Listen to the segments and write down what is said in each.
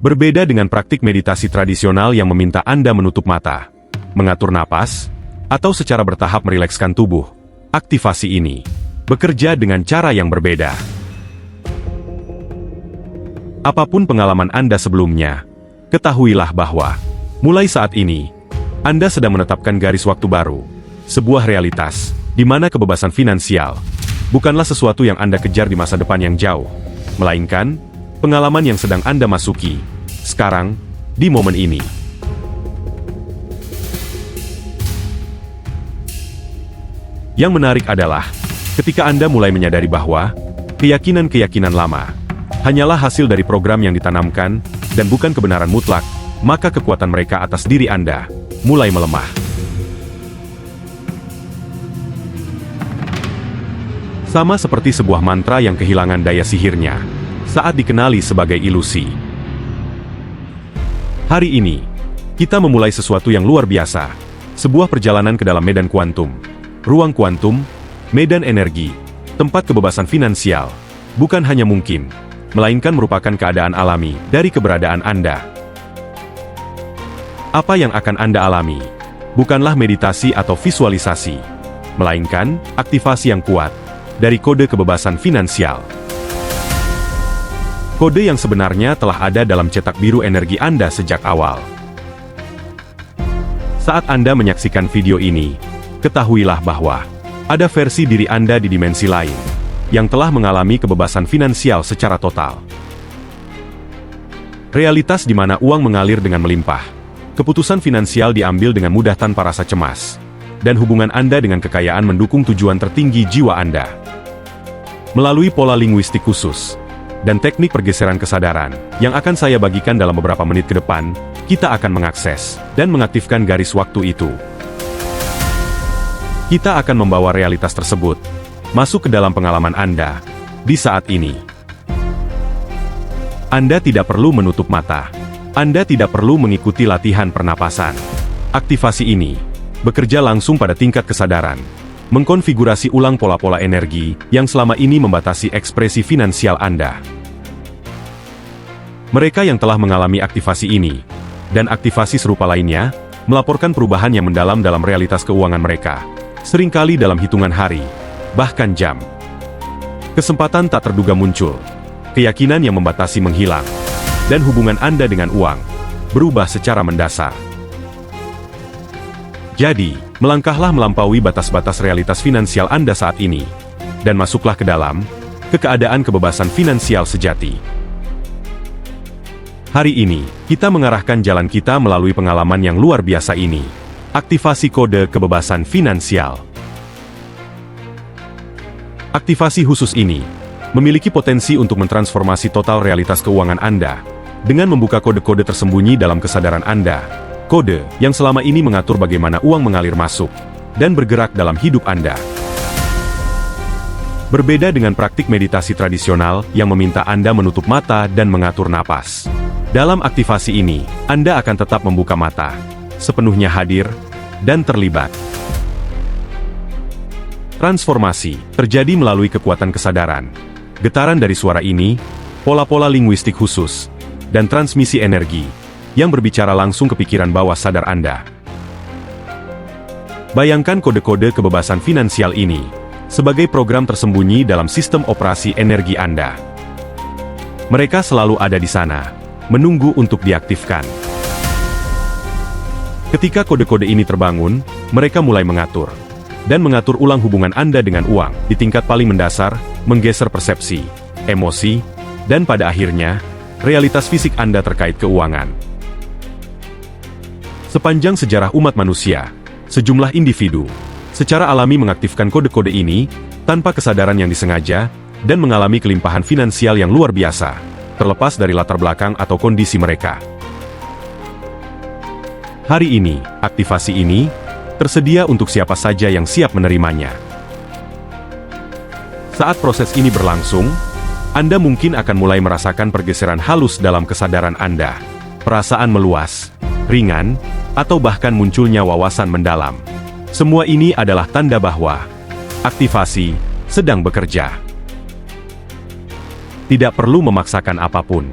Berbeda dengan praktik meditasi tradisional yang meminta Anda menutup mata, mengatur napas, atau secara bertahap merilekskan tubuh, aktivasi ini bekerja dengan cara yang berbeda. Apapun pengalaman Anda sebelumnya, ketahuilah bahwa mulai saat ini, Anda sedang menetapkan garis waktu baru, sebuah realitas, di mana kebebasan finansial bukanlah sesuatu yang Anda kejar di masa depan yang jauh, melainkan pengalaman yang sedang Anda masuki, sekarang, di momen ini. Yang menarik adalah, ketika Anda mulai menyadari bahwa keyakinan-keyakinan lama hanyalah hasil dari program yang ditanamkan, dan bukan kebenaran mutlak, maka kekuatan mereka atas diri Anda mulai melemah. Sama seperti sebuah mantra yang kehilangan daya sihirnya saat dikenali sebagai ilusi. Hari ini, kita memulai sesuatu yang luar biasa, sebuah perjalanan ke dalam medan kuantum, ruang kuantum, medan energi, tempat kebebasan finansial, bukan hanya mungkin, melainkan merupakan keadaan alami dari keberadaan Anda. Apa yang akan Anda alami bukanlah meditasi atau visualisasi, melainkan aktivasi yang kuat dari kode kebebasan finansial. Kode yang sebenarnya telah ada dalam cetak biru energi Anda sejak awal. Saat Anda menyaksikan video ini, ketahuilah bahwa ada versi diri Anda di dimensi lain yang telah mengalami kebebasan finansial secara total. Realitas di mana uang mengalir dengan melimpah, keputusan finansial diambil dengan mudah tanpa rasa cemas, dan hubungan Anda dengan kekayaan mendukung tujuan tertinggi jiwa Anda. Melalui pola linguistik khusus dan teknik pergeseran kesadaran yang akan saya bagikan dalam beberapa menit ke depan, kita akan mengakses dan mengaktifkan garis waktu itu. Kita akan membawa realitas tersebut masuk ke dalam pengalaman Anda di saat ini. Anda tidak perlu menutup mata. Anda tidak perlu mengikuti latihan pernapasan. Aktivasi ini bekerja langsung pada tingkat kesadaran, mengkonfigurasi ulang pola-pola energi yang selama ini membatasi ekspresi finansial Anda. Mereka yang telah mengalami aktivasi ini, dan aktivasi serupa lainnya, melaporkan perubahan yang mendalam dalam realitas keuangan mereka, seringkali dalam hitungan hari, bahkan jam. Kesempatan tak terduga muncul, keyakinan yang membatasi menghilang, dan hubungan Anda dengan uang berubah secara mendasar. Jadi, melangkahlah melampaui batas-batas realitas finansial Anda saat ini, dan masuklah ke dalam keadaan kebebasan finansial sejati. Hari ini, kita mengarahkan jalan kita melalui pengalaman yang luar biasa ini, aktivasi kode kebebasan finansial. Aktivasi khusus ini memiliki potensi untuk mentransformasi total realitas keuangan Anda dengan membuka kode-kode tersembunyi dalam kesadaran Anda, kode yang selama ini mengatur bagaimana uang mengalir masuk dan bergerak dalam hidup Anda. Berbeda dengan praktik meditasi tradisional yang meminta Anda menutup mata dan mengatur napas. Dalam aktivasi ini, Anda akan tetap membuka mata, sepenuhnya hadir, dan terlibat. Transformasi terjadi melalui kekuatan kesadaran, getaran dari suara ini, pola-pola linguistik khusus, dan transmisi energi yang berbicara langsung ke pikiran bawah sadar Anda. Bayangkan kode-kode kebebasan finansial ini sebagai program tersembunyi dalam sistem operasi energi Anda. Mereka selalu ada di sana, menunggu untuk diaktifkan. Ketika kode-kode ini terbangun, mereka mulai mengatur ulang hubungan Anda dengan uang di tingkat paling mendasar, menggeser persepsi, emosi, dan pada akhirnya, realitas fisik Anda terkait keuangan. Sepanjang sejarah umat manusia, sejumlah individu secara alami mengaktifkan kode-kode ini tanpa kesadaran yang disengaja dan mengalami kelimpahan finansial yang luar biasa, terlepas dari latar belakang atau kondisi mereka. Hari ini, aktivasi ini tersedia untuk siapa saja yang siap menerimanya. Saat proses ini berlangsung, Anda mungkin akan mulai merasakan pergeseran halus dalam kesadaran Anda, perasaan meluas, ringan, atau bahkan munculnya wawasan mendalam. Semua ini adalah tanda bahwa aktivasi sedang bekerja. Tidak perlu memaksakan apapun.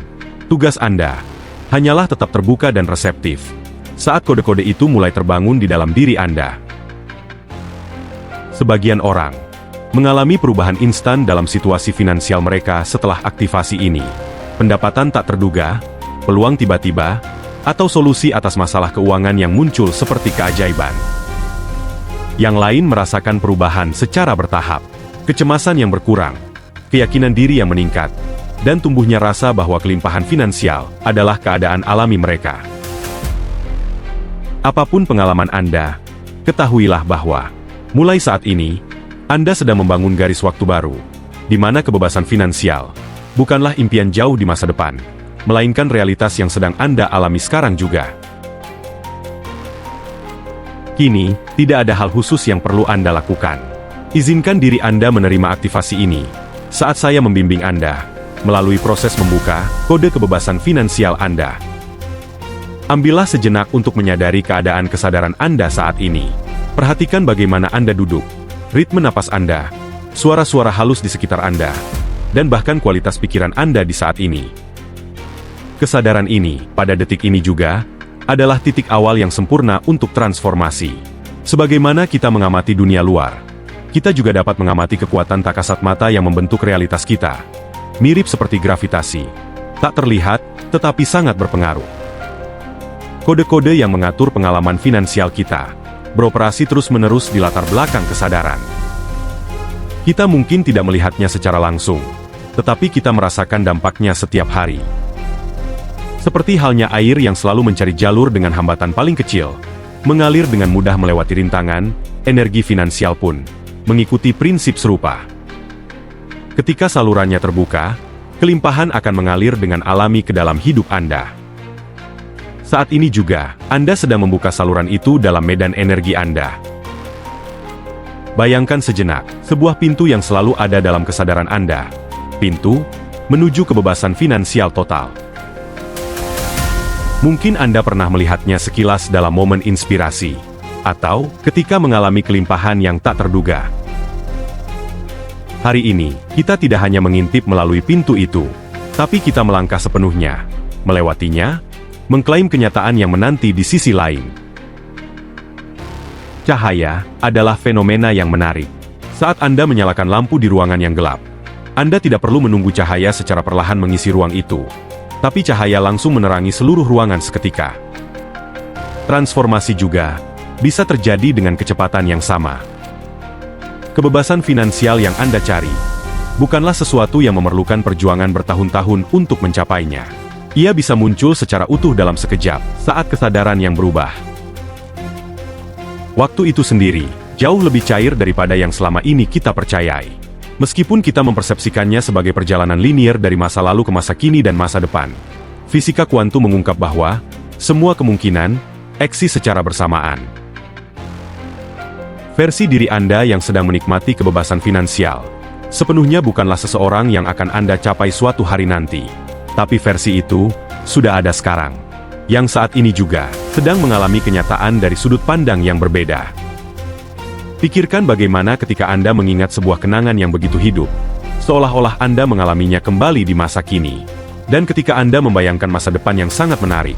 Tugas Anda Hanyalah tetap terbuka dan reseptif saat kode-kode itu mulai terbangun di dalam diri Anda. Sebagian orang mengalami perubahan instan dalam situasi finansial mereka setelah aktivasi ini. Pendapatan tak terduga, peluang tiba-tiba, atau solusi atas masalah keuangan yang muncul seperti keajaiban. Yang lain merasakan perubahan secara bertahap, kecemasan yang berkurang, keyakinan diri yang meningkat, dan tumbuhnya rasa bahwa kelimpahan finansial adalah keadaan alami mereka. Apapun pengalaman Anda, ketahuilah bahwa mulai saat ini, Anda sedang membangun garis waktu baru, di mana kebebasan finansial bukanlah impian jauh di masa depan, melainkan realitas yang sedang Anda alami sekarang juga. Kini, tidak ada hal khusus yang perlu Anda lakukan. Izinkan diri Anda menerima aktivasi ini saat saya membimbing Anda melalui proses membuka kode kebebasan finansial Anda. Ambillah sejenak untuk menyadari keadaan kesadaran Anda saat ini. Perhatikan bagaimana Anda duduk, ritme napas Anda, suara-suara halus di sekitar Anda, dan bahkan kualitas pikiran Anda di saat ini. Kesadaran ini, pada detik ini juga, adalah titik awal yang sempurna untuk transformasi. Sebagaimana kita mengamati dunia luar, kita juga dapat mengamati kekuatan tak kasat mata yang membentuk realitas kita. Mirip seperti gravitasi, tak terlihat, tetapi sangat berpengaruh. Kode-kode yang mengatur pengalaman finansial kita beroperasi terus-menerus di latar belakang kesadaran. Kita mungkin tidak melihatnya secara langsung, tetapi kita merasakan dampaknya setiap hari. Seperti halnya air yang selalu mencari jalur dengan hambatan paling kecil, mengalir dengan mudah melewati rintangan, energi finansial pun mengikuti prinsip serupa. Ketika salurannya terbuka, kelimpahan akan mengalir dengan alami ke dalam hidup Anda. Saat ini juga, Anda sedang membuka saluran itu dalam medan energi Anda. Bayangkan sejenak, sebuah pintu yang selalu ada dalam kesadaran Anda. Pintu menuju kebebasan finansial total. Mungkin Anda pernah melihatnya sekilas dalam momen inspirasi, atau ketika mengalami kelimpahan yang tak terduga. Hari ini, kita tidak hanya mengintip melalui pintu itu, tapi kita melangkah sepenuhnya, melewatinya, mengklaim kenyataan yang menanti di sisi lain. Cahaya adalah fenomena yang menarik. Saat Anda menyalakan lampu di ruangan yang gelap, Anda tidak perlu menunggu cahaya secara perlahan mengisi ruang itu, tapi cahaya langsung menerangi seluruh ruangan seketika. Transformasi juga bisa terjadi dengan kecepatan yang sama. Kebebasan finansial yang Anda cari bukanlah sesuatu yang memerlukan perjuangan bertahun-tahun untuk mencapainya. Ia bisa muncul secara utuh dalam sekejap, saat kesadaran yang berubah. Waktu itu sendiri, jauh lebih cair daripada yang selama ini kita percayai. Meskipun kita mempersepsikannya sebagai perjalanan linier dari masa lalu ke masa kini dan masa depan, fisika kuantum mengungkap bahwa semua kemungkinan eksis secara bersamaan. Versi diri Anda yang sedang menikmati kebebasan finansial sepenuhnya bukanlah seseorang yang akan Anda capai suatu hari nanti. Tapi versi itu sudah ada sekarang, yang saat ini juga sedang mengalami kenyataan dari sudut pandang yang berbeda. Pikirkan bagaimana ketika Anda mengingat sebuah kenangan yang begitu hidup, seolah-olah Anda mengalaminya kembali di masa kini. Dan ketika Anda membayangkan masa depan yang sangat menarik,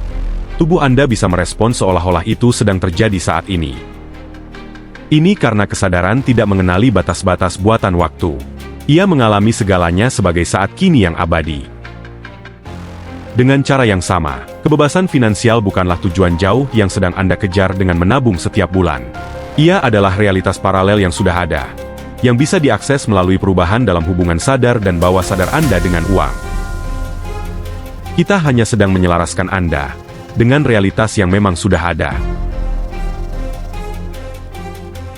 tubuh Anda bisa merespons seolah-olah itu sedang terjadi saat ini. Ini karena kesadaran tidak mengenali batas-batas buatan waktu. Ia mengalami segalanya sebagai saat kini yang abadi. Dengan cara yang sama, kebebasan finansial bukanlah tujuan jauh yang sedang Anda kejar dengan menabung setiap bulan. Ia adalah realitas paralel yang sudah ada, yang bisa diakses melalui perubahan dalam hubungan sadar dan bawah sadar Anda dengan uang. Kita hanya sedang menyelaraskan Anda dengan realitas yang memang sudah ada.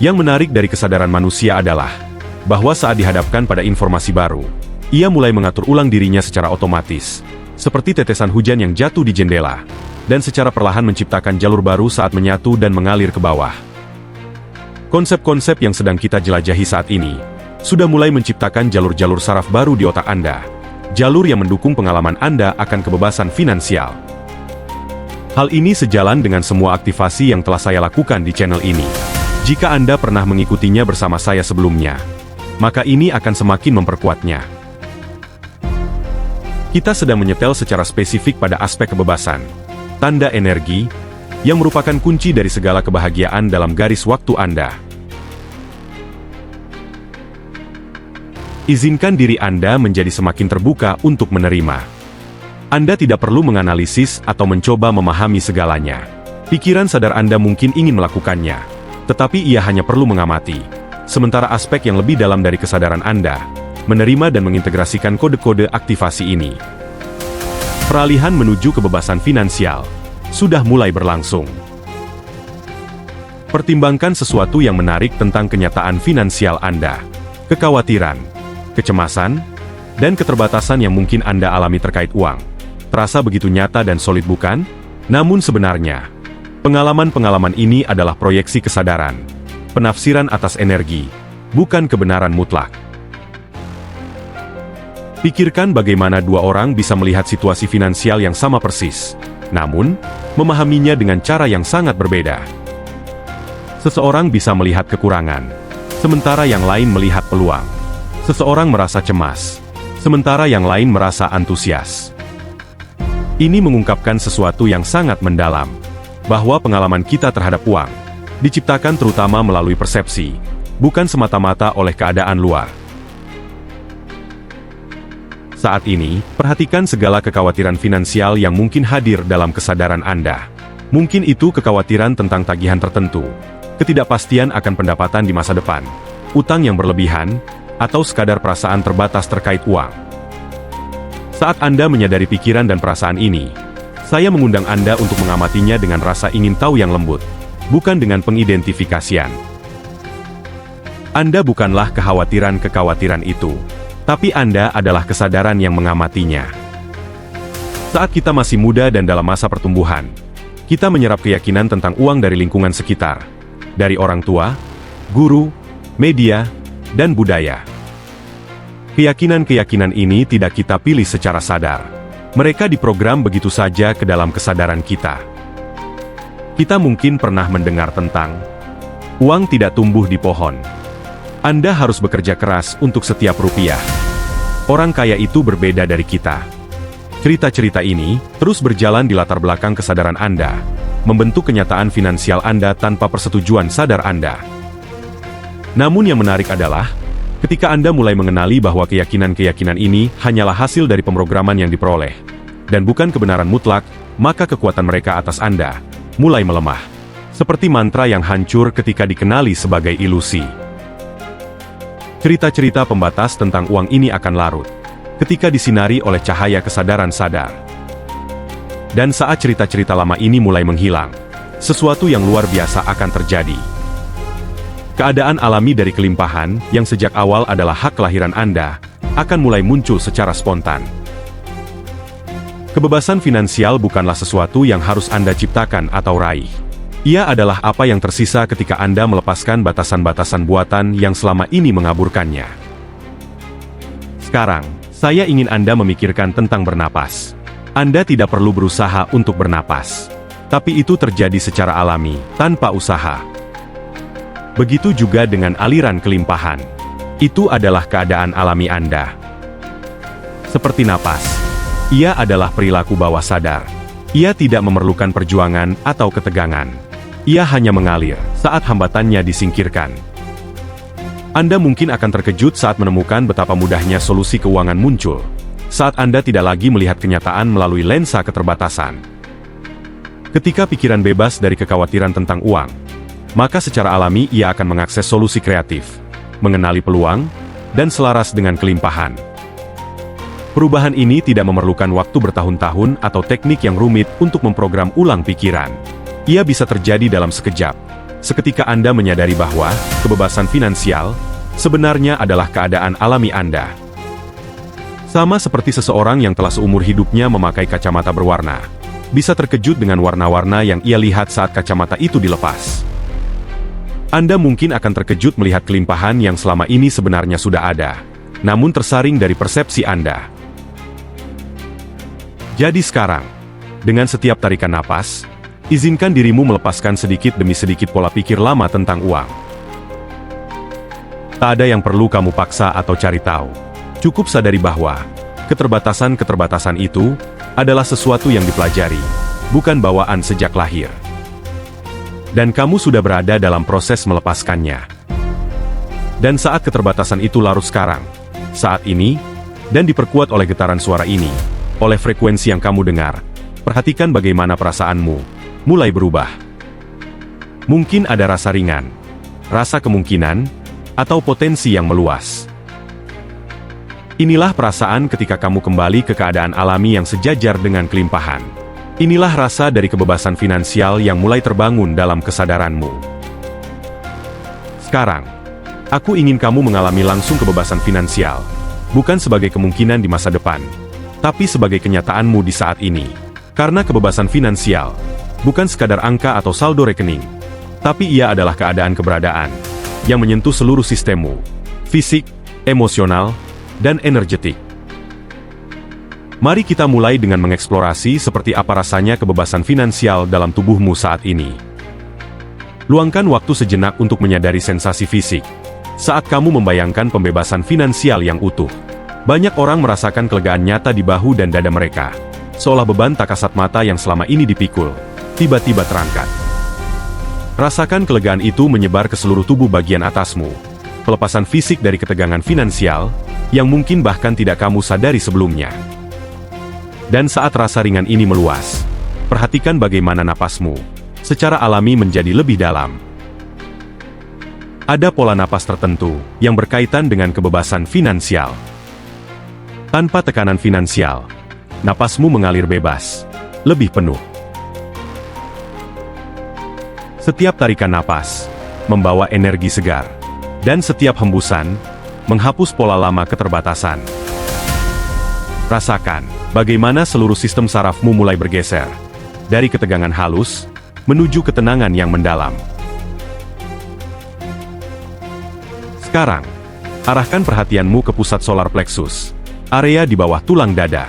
Yang menarik dari kesadaran manusia adalah bahwa saat dihadapkan pada informasi baru, ia mulai mengatur ulang dirinya secara otomatis, seperti tetesan hujan yang jatuh di jendela, dan secara perlahan menciptakan jalur baru saat menyatu dan mengalir ke bawah. Konsep-konsep yang sedang kita jelajahi saat ini sudah mulai menciptakan jalur-jalur saraf baru di otak Anda, jalur yang mendukung pengalaman Anda akan kebebasan finansial. Hal ini sejalan dengan semua aktivasi yang telah saya lakukan di channel ini. Jika Anda pernah mengikutinya bersama saya sebelumnya, maka ini akan semakin memperkuatnya. Kita sedang menyetel secara spesifik pada aspek kebebasan, tanda energi, yang merupakan kunci dari segala kebahagiaan dalam garis waktu Anda. Izinkan diri Anda menjadi semakin terbuka untuk menerima. Anda tidak perlu menganalisis atau mencoba memahami segalanya. Pikiran sadar Anda mungkin ingin melakukannya, tetapi ia hanya perlu mengamati. Sementara aspek yang lebih dalam dari kesadaran Anda, menerima dan mengintegrasikan kode-kode aktivasi ini. Peralihan menuju kebebasan finansial sudah mulai berlangsung. Pertimbangkan sesuatu yang menarik tentang kenyataan finansial Anda. Kekhawatiran, kecemasan, dan keterbatasan yang mungkin Anda alami terkait uang. Terasa begitu nyata dan solid bukan? Namun sebenarnya, pengalaman-pengalaman ini adalah proyeksi kesadaran, penafsiran atas energi, bukan kebenaran mutlak. Pikirkan bagaimana dua orang bisa melihat situasi finansial yang sama persis, namun, memahaminya dengan cara yang sangat berbeda. Seseorang bisa melihat kekurangan, sementara yang lain melihat peluang. Seseorang merasa cemas, sementara yang lain merasa antusias. Ini mengungkapkan sesuatu yang sangat mendalam, bahwa pengalaman kita terhadap uang diciptakan terutama melalui persepsi, bukan semata-mata oleh keadaan luar. Saat ini, perhatikan segala kekhawatiran finansial yang mungkin hadir dalam kesadaran Anda. Mungkin itu kekhawatiran tentang tagihan tertentu, ketidakpastian akan pendapatan di masa depan, utang yang berlebihan, atau sekadar perasaan terbatas terkait uang. Saat Anda menyadari pikiran dan perasaan ini, saya mengundang Anda untuk mengamatinya dengan rasa ingin tahu yang lembut, bukan dengan pengidentifikasian. Anda bukanlah kekhawatiran-kekhawatiran itu, tapi Anda adalah kesadaran yang mengamatinya. Saat kita masih muda dan dalam masa pertumbuhan, kita menyerap keyakinan tentang uang dari lingkungan sekitar, dari orang tua, guru, media, dan budaya. Keyakinan-keyakinan ini tidak kita pilih secara sadar. Mereka diprogram begitu saja ke dalam kesadaran kita. Kita mungkin pernah mendengar tentang uang tidak tumbuh di pohon. Anda harus bekerja keras untuk setiap rupiah. Orang kaya itu berbeda dari kita. Cerita-cerita ini terus berjalan di latar belakang kesadaran Anda, membentuk kenyataan finansial Anda tanpa persetujuan sadar Anda. Namun yang menarik adalah, ketika Anda mulai mengenali bahwa keyakinan-keyakinan ini hanyalah hasil dari pemrograman yang diperoleh, dan bukan kebenaran mutlak, maka kekuatan mereka atas Anda mulai melemah. Seperti mantra yang hancur ketika dikenali sebagai ilusi. Cerita-cerita pembatas tentang uang ini akan larut ketika disinari oleh cahaya kesadaran sadar. Dan saat cerita-cerita lama ini mulai menghilang, sesuatu yang luar biasa akan terjadi. Keadaan alami dari kelimpahan, yang sejak awal adalah hak kelahiran Anda, akan mulai muncul secara spontan. Kebebasan finansial bukanlah sesuatu yang harus Anda ciptakan atau raih. Ia adalah apa yang tersisa ketika Anda melepaskan batasan-batasan buatan yang selama ini mengaburkannya. Sekarang, saya ingin Anda memikirkan tentang bernapas. Anda tidak perlu berusaha untuk bernapas. Tapi itu terjadi secara alami, tanpa usaha. Begitu juga dengan aliran kelimpahan. Itu adalah keadaan alami Anda. Seperti napas. Ia adalah perilaku bawah sadar. Ia tidak memerlukan perjuangan atau ketegangan. Ia hanya mengalir saat hambatannya disingkirkan. Anda mungkin akan terkejut saat menemukan betapa mudahnya solusi keuangan muncul, saat Anda tidak lagi melihat kenyataan melalui lensa keterbatasan. Ketika pikiran bebas dari kekhawatiran tentang uang, maka secara alami ia akan mengakses solusi kreatif, mengenali peluang, dan selaras dengan kelimpahan. Perubahan ini tidak memerlukan waktu bertahun-tahun atau teknik yang rumit untuk memprogram ulang pikiran. Ia bisa terjadi dalam sekejap, seketika Anda menyadari bahwa kebebasan finansial sebenarnya adalah keadaan alami Anda. Sama seperti seseorang yang telah seumur hidupnya memakai kacamata berwarna, bisa terkejut dengan warna-warna yang ia lihat saat kacamata itu dilepas. Anda mungkin akan terkejut melihat kelimpahan yang selama ini sebenarnya sudah ada, namun tersaring dari persepsi Anda. Jadi sekarang, dengan setiap tarikan napas, izinkan dirimu melepaskan sedikit demi sedikit pola pikir lama tentang uang. Tak ada yang perlu kamu paksa atau cari tahu. Cukup sadari bahwa Keterbatasan-keterbatasan itu adalah sesuatu yang dipelajari, bukan bawaan sejak lahir. Dan kamu sudah berada dalam proses melepaskannya. Dan saat keterbatasan itu larut sekarang, saat ini, dan diperkuat oleh getaran suara ini, oleh frekuensi yang kamu dengar, perhatikan bagaimana perasaanmu mulai berubah. Mungkin ada rasa ringan, rasa kemungkinan, atau potensi yang meluas. Inilah perasaan ketika kamu kembali ke keadaan alami yang sejajar dengan kelimpahan. Inilah rasa dari kebebasan finansial yang mulai terbangun dalam kesadaranmu. Sekarang, aku ingin kamu mengalami langsung kebebasan finansial, bukan sebagai kemungkinan di masa depan, tapi sebagai kenyataanmu di saat ini. Karena kebebasan finansial bukan sekadar angka atau saldo rekening, tapi ia adalah keadaan keberadaan yang menyentuh seluruh sistemmu, fisik, emosional, dan energetik. Mari kita mulai dengan mengeksplorasi seperti apa rasanya kebebasan finansial dalam tubuhmu saat ini. Luangkan waktu sejenak untuk menyadari sensasi fisik. Saat kamu membayangkan pembebasan finansial yang utuh, banyak orang merasakan kelegaan nyata di bahu dan dada mereka, seolah beban tak kasat mata yang selama ini dipikul, tiba-tiba terangkat. Rasakan kelegaan itu menyebar ke seluruh tubuh bagian atasmu. Pelepasan fisik dari ketegangan finansial, yang mungkin bahkan tidak kamu sadari sebelumnya. Dan saat rasa ringan ini meluas, perhatikan bagaimana napasmu secara alami menjadi lebih dalam. Ada pola napas tertentu yang berkaitan dengan kebebasan finansial. Tanpa tekanan finansial, napasmu mengalir bebas, lebih penuh. Setiap tarikan napas membawa energi segar, dan setiap hembusan menghapus pola lama keterbatasan. Rasakan bagaimana seluruh sistem sarafmu mulai bergeser dari ketegangan halus menuju ketenangan yang mendalam. Sekarang, arahkan perhatianmu ke pusat solar plexus, area di bawah tulang dada.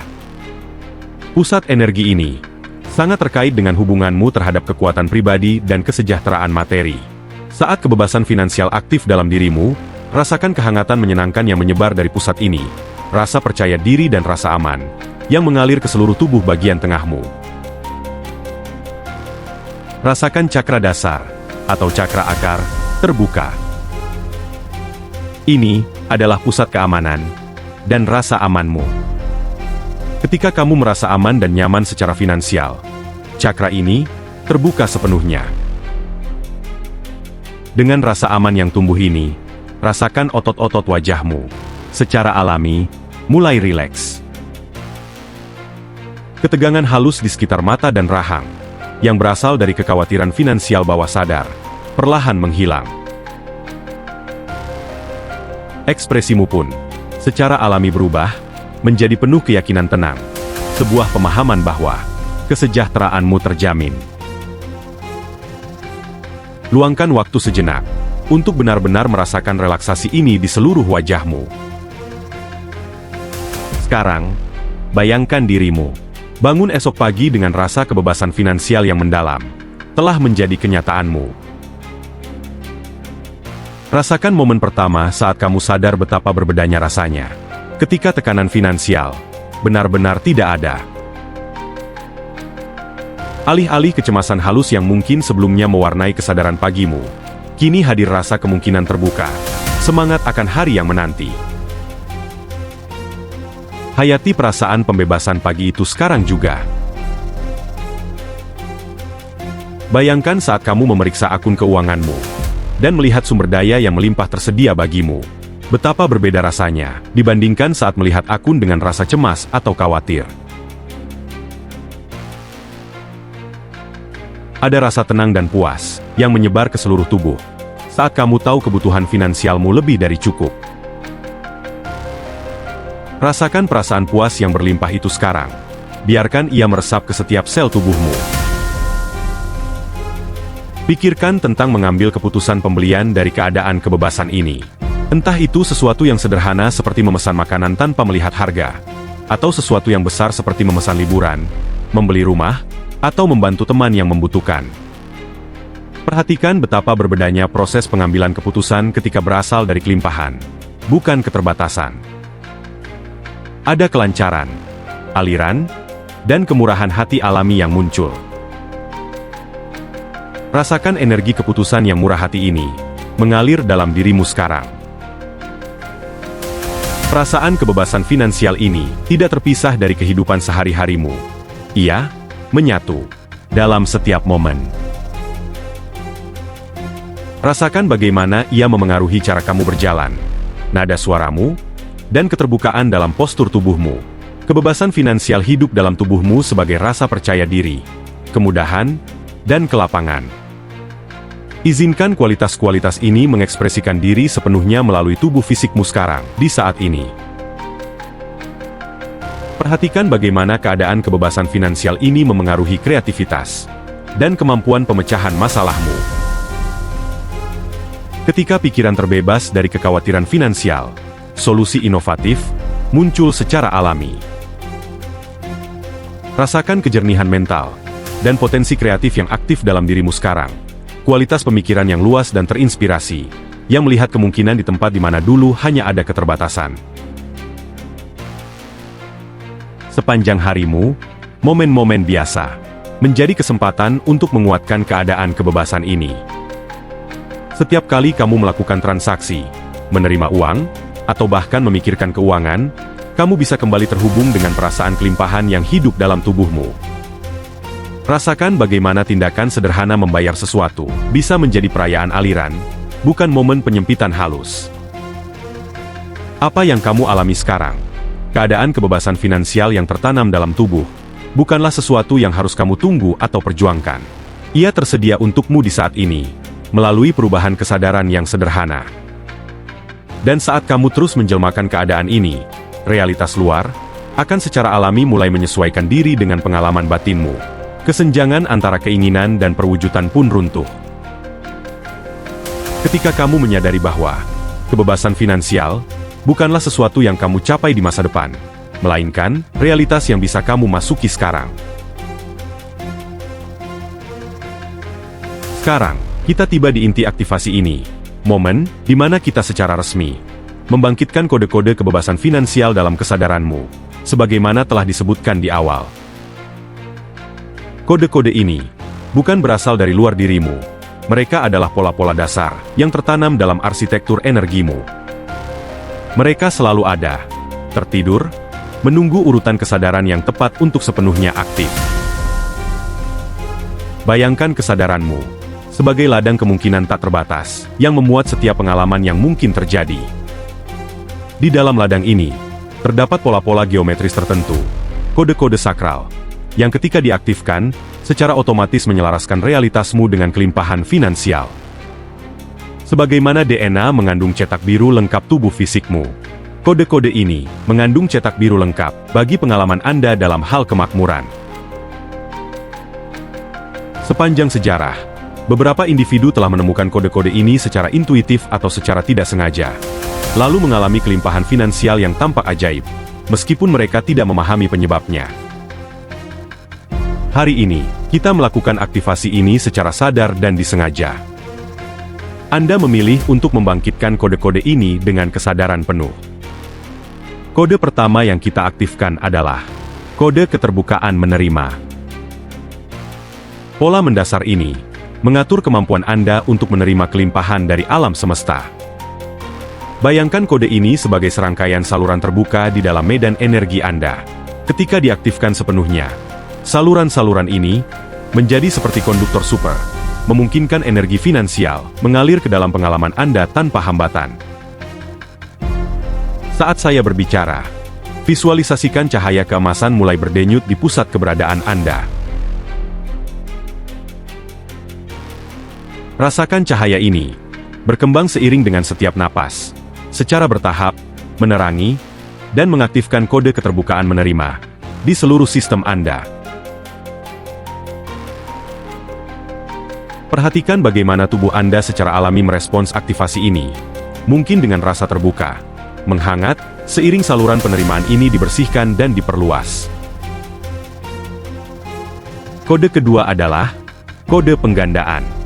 Pusat energi ini sangat terkait dengan hubunganmu terhadap kekuatan pribadi dan kesejahteraan materi. Saat kebebasan finansial aktif dalam dirimu, rasakan kehangatan menyenangkan yang menyebar dari pusat ini, rasa percaya diri dan rasa aman yang mengalir ke seluruh tubuh bagian tengahmu. Rasakan cakra dasar, atau cakra akar, terbuka. Ini adalah pusat keamanan dan rasa amanmu. Ketika kamu merasa aman dan nyaman secara finansial, cakra ini terbuka sepenuhnya. Dengan rasa aman yang tumbuh ini, rasakan otot-otot wajahmu secara alami mulai rileks. Ketegangan halus di sekitar mata dan rahang, yang berasal dari kekhawatiran finansial bawah sadar, perlahan menghilang. Ekspresimu pun, secara alami berubah, menjadi penuh keyakinan tenang, sebuah pemahaman bahwa kesejahteraanmu terjamin. Luangkan waktu sejenak, untuk benar-benar merasakan relaksasi ini di seluruh wajahmu. Sekarang, bayangkan dirimu bangun esok pagi dengan rasa kebebasan finansial yang mendalam, telah menjadi kenyataanmu. Rasakan momen pertama saat kamu sadar betapa berbedanya rasanya, ketika tekanan finansial benar-benar tidak ada. Alih-alih kecemasan halus yang mungkin sebelumnya mewarnai kesadaran pagimu, kini hadir rasa kemungkinan terbuka, semangat akan hari yang menanti. Hayati perasaan pembebasan pagi itu sekarang juga. Bayangkan saat kamu memeriksa akun keuanganmu, dan melihat sumber daya yang melimpah tersedia bagimu. Betapa berbeda rasanya, dibandingkan saat melihat akun dengan rasa cemas atau khawatir. Ada rasa tenang dan puas, yang menyebar ke seluruh tubuh, saat kamu tahu kebutuhan finansialmu lebih dari cukup. Rasakan perasaan puas yang berlimpah itu sekarang. Biarkan ia meresap ke setiap sel tubuhmu. Pikirkan tentang mengambil keputusan pembelian dari keadaan kebebasan ini. Entah itu sesuatu yang sederhana seperti memesan makanan tanpa melihat harga, atau sesuatu yang besar seperti memesan liburan, membeli rumah, atau membantu teman yang membutuhkan. Perhatikan betapa berbedanya proses pengambilan keputusan ketika berasal dari kelimpahan, bukan keterbatasan. Ada kelancaran, aliran, dan kemurahan hati alami yang muncul. Rasakan energi keputusan yang murah hati ini mengalir dalam dirimu sekarang. Perasaan kebebasan finansial ini tidak terpisah dari kehidupan sehari-harimu. Ia menyatu dalam setiap momen. Rasakan bagaimana ia memengaruhi cara kamu berjalan, nada suaramu, dan keterbukaan dalam postur tubuhmu. Kebebasan finansial hidup dalam tubuhmu sebagai rasa percaya diri, kemudahan, dan kelapangan. Izinkan kualitas-kualitas ini mengekspresikan diri sepenuhnya melalui tubuh fisikmu sekarang, di saat ini. Perhatikan bagaimana keadaan kebebasan finansial ini memengaruhi kreativitas dan kemampuan pemecahan masalahmu. Ketika pikiran terbebas dari kekhawatiran finansial, solusi inovatif muncul secara alami. Rasakan kejernihan mental dan potensi kreatif yang aktif dalam dirimu sekarang. Kualitas pemikiran yang luas dan terinspirasi, yang melihat kemungkinan di tempat di mana dulu hanya ada keterbatasan. Sepanjang harimu, momen-momen biasa menjadi kesempatan untuk menguatkan keadaan kebebasan ini. Setiap kali kamu melakukan transaksi, menerima uang, atau bahkan memikirkan keuangan, kamu bisa kembali terhubung dengan perasaan kelimpahan yang hidup dalam tubuhmu. Rasakan bagaimana tindakan sederhana membayar sesuatu bisa menjadi perayaan aliran, bukan momen penyempitan halus. Apa yang kamu alami sekarang, keadaan kebebasan finansial yang tertanam dalam tubuh, bukanlah sesuatu yang harus kamu tunggu atau perjuangkan. Ia tersedia untukmu di saat ini, melalui perubahan kesadaran yang sederhana. Dan saat kamu terus menjelmakan keadaan ini, realitas luar akan secara alami mulai menyesuaikan diri dengan pengalaman batinmu. Kesenjangan antara keinginan dan perwujudan pun runtuh. Ketika kamu menyadari bahwa kebebasan finansial bukanlah sesuatu yang kamu capai di masa depan, melainkan realitas yang bisa kamu masuki sekarang. Sekarang, kita tiba di inti aktivasi ini. Momen di mana kita secara resmi membangkitkan kode-kode kebebasan finansial dalam kesadaranmu, sebagaimana telah disebutkan di awal. Kode-kode ini bukan berasal dari luar dirimu. Mereka adalah pola-pola dasar yang tertanam dalam arsitektur energimu. Mereka selalu ada, tertidur, menunggu urutan kesadaran yang tepat untuk sepenuhnya aktif. Bayangkan kesadaranmu sebagai ladang kemungkinan tak terbatas, yang memuat setiap pengalaman yang mungkin terjadi. Di dalam ladang ini, terdapat pola-pola geometris tertentu, kode-kode sakral, yang ketika diaktifkan, secara otomatis menyelaraskan realitasmu dengan kelimpahan finansial. Sebagaimana DNA mengandung cetak biru lengkap tubuh fisikmu, kode-kode ini mengandung cetak biru lengkap bagi pengalaman Anda dalam hal kemakmuran. Sepanjang sejarah, beberapa individu telah menemukan kode-kode ini secara intuitif atau secara tidak sengaja, lalu mengalami kelimpahan finansial yang tampak ajaib, meskipun mereka tidak memahami penyebabnya. Hari ini, kita melakukan aktivasi ini secara sadar dan disengaja. Anda memilih untuk membangkitkan kode-kode ini dengan kesadaran penuh. Kode pertama yang kita aktifkan adalah kode keterbukaan menerima. Pola mendasar ini mengatur kemampuan Anda untuk menerima kelimpahan dari alam semesta. Bayangkan kode ini sebagai serangkaian saluran terbuka di dalam medan energi Anda. Ketika diaktifkan sepenuhnya, saluran-saluran ini menjadi seperti konduktor super, memungkinkan energi finansial mengalir ke dalam pengalaman Anda tanpa hambatan. Saat saya berbicara, visualisasikan cahaya keemasan mulai berdenyut di pusat keberadaan Anda. Rasakan cahaya ini berkembang seiring dengan setiap napas, secara bertahap, menerangi, dan mengaktifkan kode keterbukaan menerima di seluruh sistem Anda. Perhatikan bagaimana tubuh Anda secara alami merespons aktivasi ini, mungkin dengan rasa terbuka, menghangat, seiring saluran penerimaan ini dibersihkan dan diperluas. Kode kedua adalah kode penggandaan.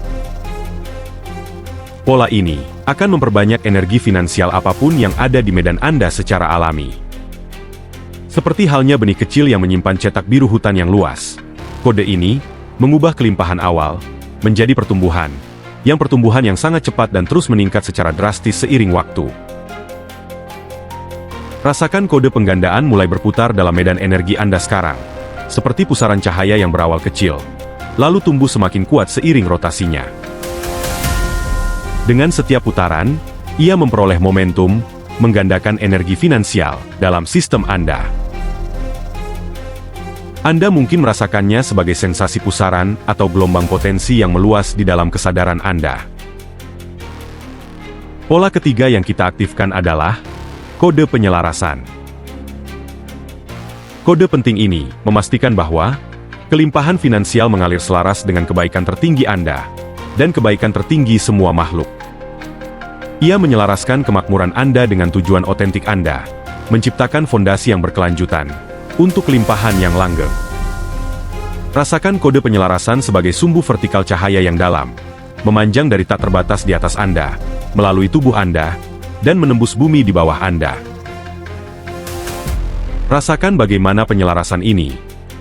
Pola ini akan memperbanyak energi finansial apapun yang ada di medan Anda secara alami. Seperti halnya benih kecil yang menyimpan cetak biru hutan yang luas. Kode ini mengubah kelimpahan awal menjadi pertumbuhan, yang sangat cepat dan terus meningkat secara drastis seiring waktu. Rasakan kode penggandaan mulai berputar dalam medan energi Anda sekarang, seperti pusaran cahaya yang berawal kecil, lalu tumbuh semakin kuat seiring rotasinya. Dengan setiap putaran, ia memperoleh momentum, menggandakan energi finansial dalam sistem Anda. Anda mungkin merasakannya sebagai sensasi pusaran atau gelombang potensi yang meluas di dalam kesadaran Anda. Pola ketiga yang kita aktifkan adalah kode penyelarasan. Kode penting ini memastikan bahwa kelimpahan finansial mengalir selaras dengan kebaikan tertinggi Anda dan kebaikan tertinggi semua makhluk. Ia menyelaraskan kemakmuran Anda dengan tujuan otentik Anda, menciptakan fondasi yang berkelanjutan untuk kelimpahan yang langgeng. Rasakan kode penyelarasan sebagai sumbu vertikal cahaya yang dalam, memanjang dari tak terbatas di atas Anda, melalui tubuh Anda, dan menembus bumi di bawah Anda. Rasakan bagaimana penyelarasan ini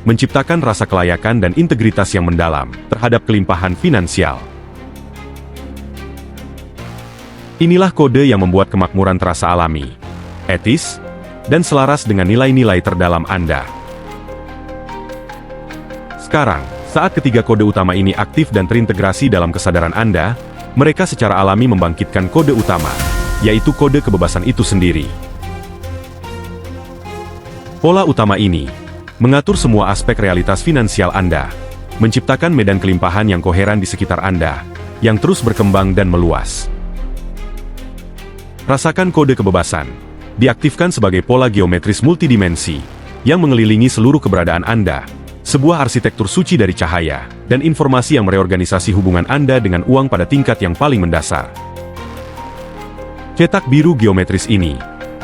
menciptakan rasa kelayakan dan integritas yang mendalam terhadap kelimpahan finansial. Inilah kode yang membuat kemakmuran terasa alami, etis, dan selaras dengan nilai-nilai terdalam Anda. Sekarang, saat ketiga kode utama ini aktif dan terintegrasi dalam kesadaran Anda, mereka secara alami membangkitkan kode utama, yaitu kode kebebasan itu sendiri. Pola utama ini mengatur semua aspek realitas finansial Anda, menciptakan medan kelimpahan yang koheran di sekitar Anda, yang terus berkembang dan meluas. Rasakan kode kebebasan, diaktifkan sebagai pola geometris multidimensi, yang mengelilingi seluruh keberadaan Anda, sebuah arsitektur suci dari cahaya, dan informasi yang mereorganisasi hubungan Anda dengan uang pada tingkat yang paling mendasar. Cetak biru geometris ini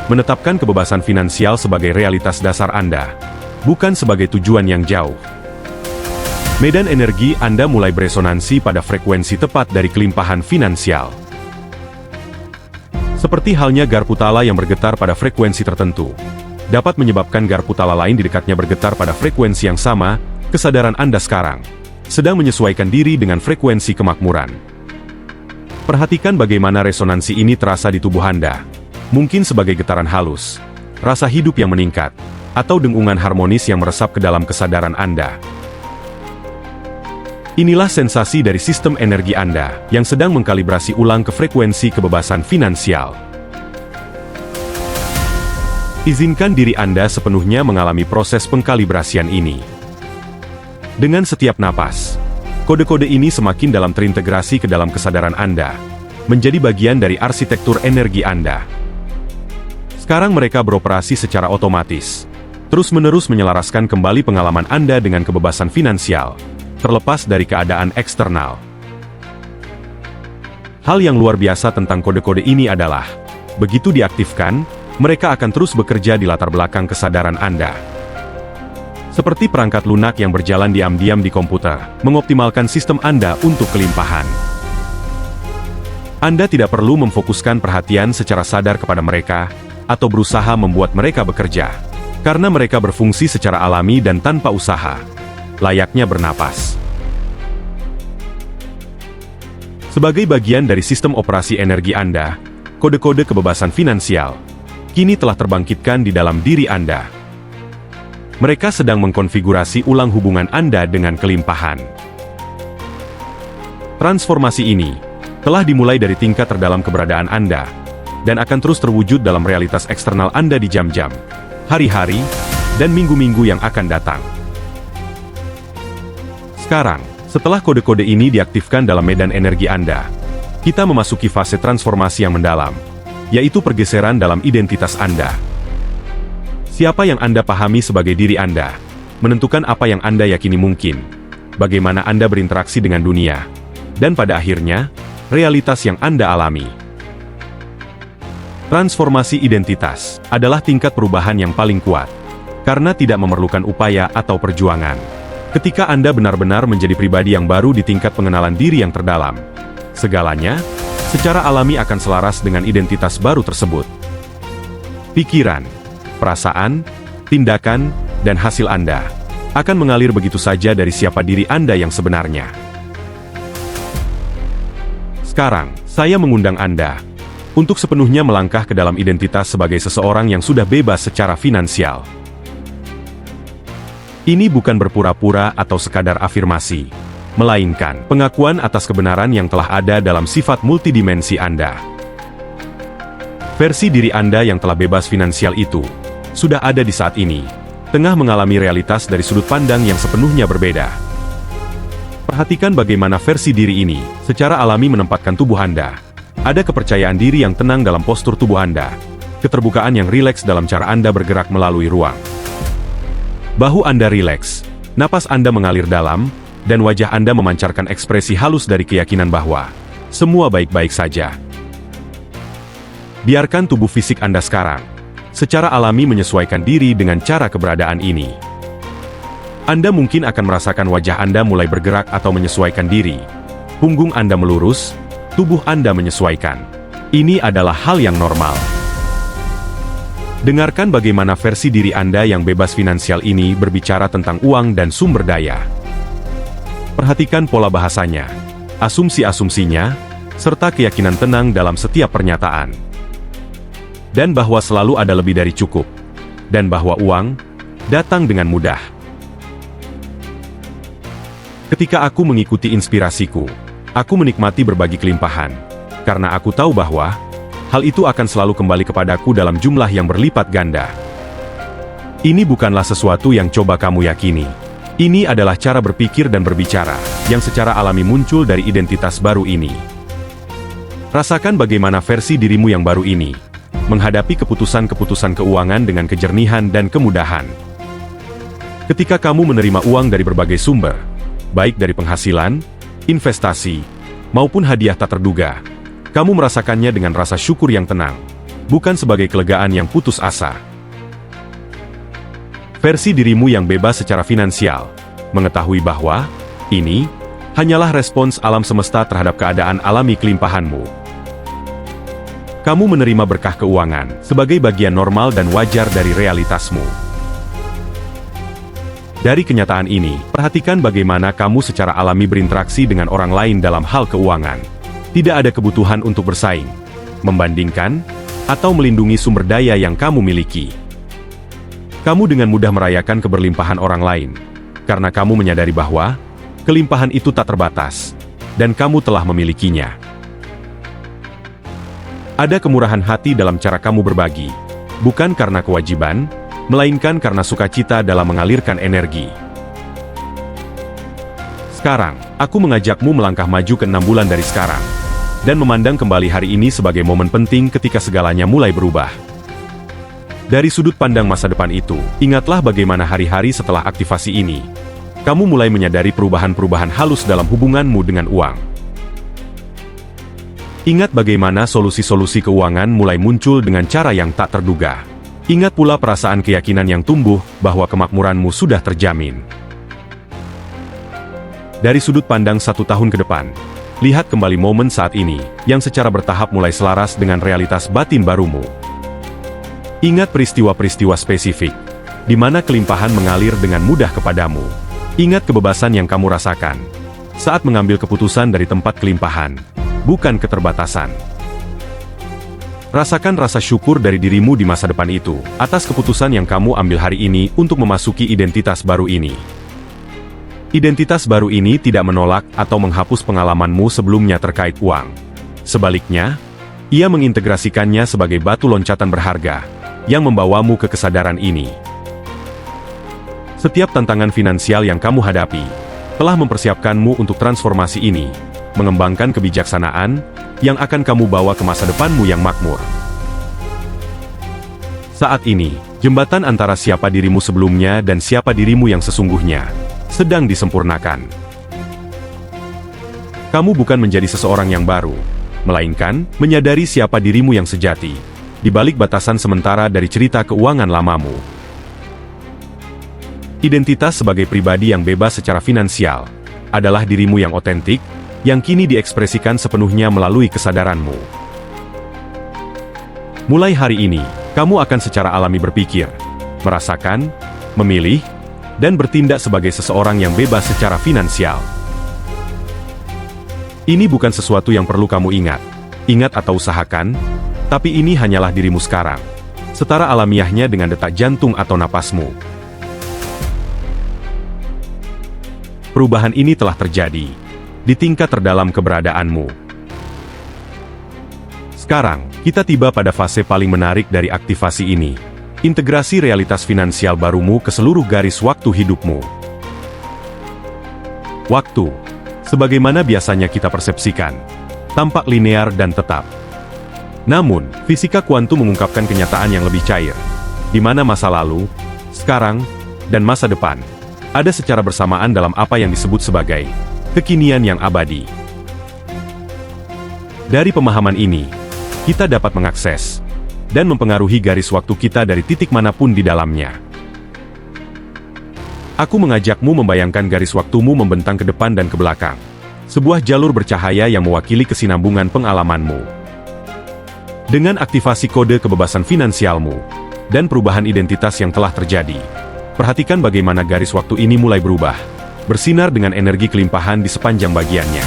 menetapkan kebebasan finansial sebagai realitas dasar Anda, bukan sebagai tujuan yang jauh. Medan energi Anda mulai beresonansi pada frekuensi tepat dari kelimpahan finansial. Seperti halnya garputala yang bergetar pada frekuensi tertentu, dapat menyebabkan garputala lain di dekatnya bergetar pada frekuensi yang sama. Kesadaran Anda sekarang sedang menyesuaikan diri dengan frekuensi kemakmuran. Perhatikan bagaimana resonansi ini terasa di tubuh Anda, mungkin sebagai getaran halus, rasa hidup yang meningkat, atau dengungan harmonis yang meresap ke dalam kesadaran Anda. Inilah sensasi dari sistem energi Anda yang sedang mengkalibrasi ulang ke frekuensi kebebasan finansial. Izinkan diri Anda sepenuhnya mengalami proses pengkalibrasian ini. Dengan setiap napas, kode-kode ini semakin dalam terintegrasi ke dalam kesadaran Anda, menjadi bagian dari arsitektur energi Anda. Sekarang mereka beroperasi secara otomatis, terus-menerus menyelaraskan kembali pengalaman Anda dengan kebebasan finansial, terlepas dari keadaan eksternal. Hal yang luar biasa tentang kode-kode ini adalah, begitu diaktifkan, mereka akan terus bekerja di latar belakang kesadaran Anda. Seperti perangkat lunak yang berjalan diam-diam di komputer, mengoptimalkan sistem Anda untuk kelimpahan. Anda tidak perlu memfokuskan perhatian secara sadar kepada mereka, atau berusaha membuat mereka bekerja, karena mereka berfungsi secara alami dan tanpa usaha, layaknya bernapas. Sebagai bagian dari sistem operasi energi Anda, kode-kode kebebasan finansial kini telah terbangkitkan di dalam diri Anda. Mereka sedang mengkonfigurasi ulang hubungan Anda dengan kelimpahan. Transformasi ini telah dimulai dari tingkat terdalam keberadaan Anda, dan akan terus terwujud dalam realitas eksternal Anda di jam-jam, hari-hari, dan minggu-minggu yang akan datang. Sekarang, setelah kode-kode ini diaktifkan dalam medan energi Anda, kita memasuki fase transformasi yang mendalam, yaitu pergeseran dalam identitas Anda. Siapa yang Anda pahami sebagai diri Anda, menentukan apa yang Anda yakini mungkin, bagaimana Anda berinteraksi dengan dunia, dan pada akhirnya, realitas yang Anda alami. Transformasi identitas adalah tingkat perubahan yang paling kuat, karena tidak memerlukan upaya atau perjuangan. Ketika Anda benar-benar menjadi pribadi yang baru di tingkat pengenalan diri yang terdalam, segalanya secara alami akan selaras dengan identitas baru tersebut. Pikiran, perasaan, tindakan, dan hasil Anda akan mengalir begitu saja dari siapa diri Anda yang sebenarnya. Sekarang, saya mengundang Anda untuk sepenuhnya melangkah ke dalam identitas sebagai seseorang yang sudah bebas secara finansial. Ini bukan berpura-pura atau sekadar afirmasi, melainkan pengakuan atas kebenaran yang telah ada dalam sifat multidimensi Anda. Versi diri Anda yang telah bebas finansial itu sudah ada di saat ini, tengah mengalami realitas dari sudut pandang yang sepenuhnya berbeda. Perhatikan bagaimana versi diri ini secara alami menempatkan tubuh Anda. Ada kepercayaan diri yang tenang dalam postur tubuh Anda, keterbukaan yang rileks dalam cara Anda bergerak melalui ruang. Bahu Anda rileks, napas Anda mengalir dalam, dan wajah Anda memancarkan ekspresi halus dari keyakinan bahwa semua baik-baik saja. Biarkan tubuh fisik Anda sekarang secara alami menyesuaikan diri dengan cara keberadaan ini. Anda mungkin akan merasakan wajah Anda mulai bergerak atau menyesuaikan diri. Punggung Anda melurus, tubuh Anda menyesuaikan. Ini adalah hal yang normal. Dengarkan bagaimana versi diri Anda yang bebas finansial ini berbicara tentang uang dan sumber daya. Perhatikan pola bahasanya, asumsi-asumsinya, serta keyakinan tenang dalam setiap pernyataan. Dan bahwa selalu ada lebih dari cukup. Dan bahwa uang datang dengan mudah. Ketika aku mengikuti inspirasiku, aku menikmati berbagi kelimpahan, karena aku tahu bahwa hal itu akan selalu kembali kepadaku dalam jumlah yang berlipat ganda. Ini bukanlah sesuatu yang coba kamu yakini. Ini adalah cara berpikir dan berbicara, yang secara alami muncul dari identitas baru ini. Rasakan bagaimana versi dirimu yang baru ini menghadapi keputusan-keputusan keuangan dengan kejernihan dan kemudahan. Ketika kamu menerima uang dari berbagai sumber, baik dari penghasilan, investasi, maupun hadiah tak terduga, kamu merasakannya dengan rasa syukur yang tenang, bukan sebagai kelegaan yang putus asa. Versi dirimu yang bebas secara finansial mengetahui bahwa ini hanyalah respons alam semesta terhadap keadaan alami kelimpahanmu. Kamu menerima berkah keuangan sebagai bagian normal dan wajar dari realitasmu. Dari kenyataan ini, perhatikan bagaimana kamu secara alami berinteraksi dengan orang lain dalam hal keuangan. Tidak ada kebutuhan untuk bersaing, membandingkan, atau melindungi sumber daya yang kamu miliki. Kamu dengan mudah merayakan keberlimpahan orang lain, karena kamu menyadari bahwa kelimpahan itu tak terbatas, dan kamu telah memilikinya. Ada kemurahan hati dalam cara kamu berbagi, bukan karena kewajiban, melainkan karena sukacita dalam mengalirkan energi. Sekarang, aku mengajakmu melangkah maju ke 6 bulan dari sekarang, dan memandang kembali hari ini sebagai momen penting ketika segalanya mulai berubah. Dari sudut pandang masa depan itu, ingatlah bagaimana hari-hari setelah aktivasi ini, kamu mulai menyadari perubahan-perubahan halus dalam hubunganmu dengan uang. Ingat bagaimana solusi-solusi keuangan mulai muncul dengan cara yang tak terduga. Ingat pula perasaan keyakinan yang tumbuh bahwa kemakmuranmu sudah terjamin. Dari sudut pandang 1 tahun ke depan, lihat kembali momen saat ini, yang secara bertahap mulai selaras dengan realitas batin barumu. Ingat peristiwa-peristiwa spesifik, di mana kelimpahan mengalir dengan mudah kepadamu. Ingat kebebasan yang kamu rasakan saat mengambil keputusan dari tempat kelimpahan, bukan keterbatasan. Rasakan rasa syukur dari dirimu di masa depan itu, atas keputusan yang kamu ambil hari ini untuk memasuki identitas baru ini. Identitas baru ini tidak menolak atau menghapus pengalamanmu sebelumnya terkait uang. Sebaliknya, ia mengintegrasikannya sebagai batu loncatan berharga, yang membawamu ke kesadaran ini. Setiap tantangan finansial yang kamu hadapi, telah mempersiapkanmu untuk transformasi ini, mengembangkan kebijaksanaan, yang akan kamu bawa ke masa depanmu yang makmur. Saat ini, jembatan antara siapa dirimu sebelumnya dan siapa dirimu yang sesungguhnya, sedang disempurnakan. Kamu bukan menjadi seseorang yang baru, melainkan, menyadari siapa dirimu yang sejati, di balik batasan sementara dari cerita keuangan lamamu. Identitas sebagai pribadi yang bebas secara finansial, adalah dirimu yang otentik, yang kini diekspresikan sepenuhnya melalui kesadaranmu. Mulai hari ini, kamu akan secara alami berpikir, merasakan, memilih, dan bertindak sebagai seseorang yang bebas secara finansial. Ini bukan sesuatu yang perlu kamu ingat atau usahakan, tapi ini hanyalah dirimu sekarang, setara alamiahnya dengan detak jantung atau napasmu. Perubahan ini telah terjadi di tingkat terdalam keberadaanmu. Sekarang, kita tiba pada fase paling menarik dari aktivasi ini. Integrasi realitas finansial barumu ke seluruh garis waktu hidupmu. Waktu, sebagaimana biasanya kita persepsikan, tampak linear dan tetap. Namun, fisika kuantum mengungkapkan kenyataan yang lebih cair, di mana masa lalu, sekarang, dan masa depan ada secara bersamaan dalam apa yang disebut sebagai kekinian yang abadi. Dari pemahaman ini, kita dapat mengakses dan mempengaruhi garis waktu kita dari titik manapun di dalamnya. Aku mengajakmu membayangkan garis waktumu membentang ke depan dan ke belakang. Sebuah jalur bercahaya yang mewakili kesinambungan pengalamanmu. Dengan aktivasi kode kebebasan finansialmu dan perubahan identitas yang telah terjadi, perhatikan bagaimana garis waktu ini mulai berubah, bersinar dengan energi kelimpahan di sepanjang bagiannya.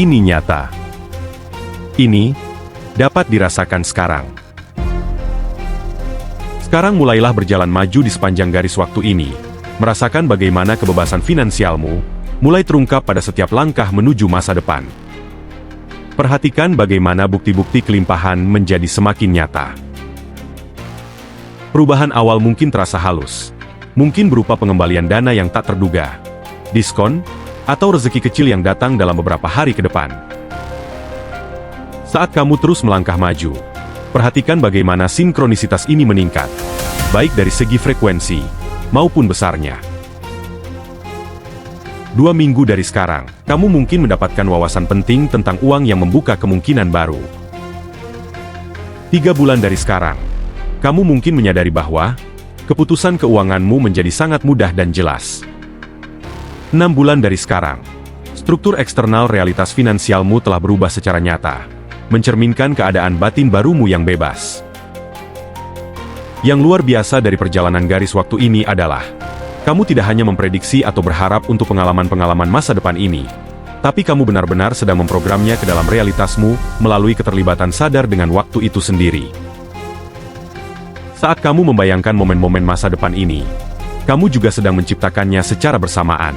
Ini nyata. Ini dapat dirasakan sekarang. Sekarang mulailah berjalan maju di sepanjang garis waktu ini, merasakan bagaimana kebebasan finansialmu mulai terungkap pada setiap langkah menuju masa depan. Perhatikan bagaimana bukti-bukti kelimpahan menjadi semakin nyata. Perubahan awal mungkin terasa halus, mungkin berupa pengembalian dana yang tak terduga, diskon, atau rezeki kecil yang datang dalam beberapa hari ke depan. Saat kamu terus melangkah maju, perhatikan bagaimana sinkronisitas ini meningkat, baik dari segi frekuensi maupun besarnya. 2 minggu dari sekarang, kamu mungkin mendapatkan wawasan penting tentang uang yang membuka kemungkinan baru. 3 bulan dari sekarang, kamu mungkin menyadari bahwa keputusan keuanganmu menjadi sangat mudah dan jelas. 6 bulan dari sekarang, struktur eksternal realitas finansialmu telah berubah secara nyata, mencerminkan keadaan batin barumu yang bebas. Yang luar biasa dari perjalanan garis waktu ini adalah, kamu tidak hanya memprediksi atau berharap untuk pengalaman-pengalaman masa depan ini, tapi kamu benar-benar sedang memprogramnya ke dalam realitasmu melalui keterlibatan sadar dengan waktu itu sendiri. Saat kamu membayangkan momen-momen masa depan ini, kamu juga sedang menciptakannya secara bersamaan.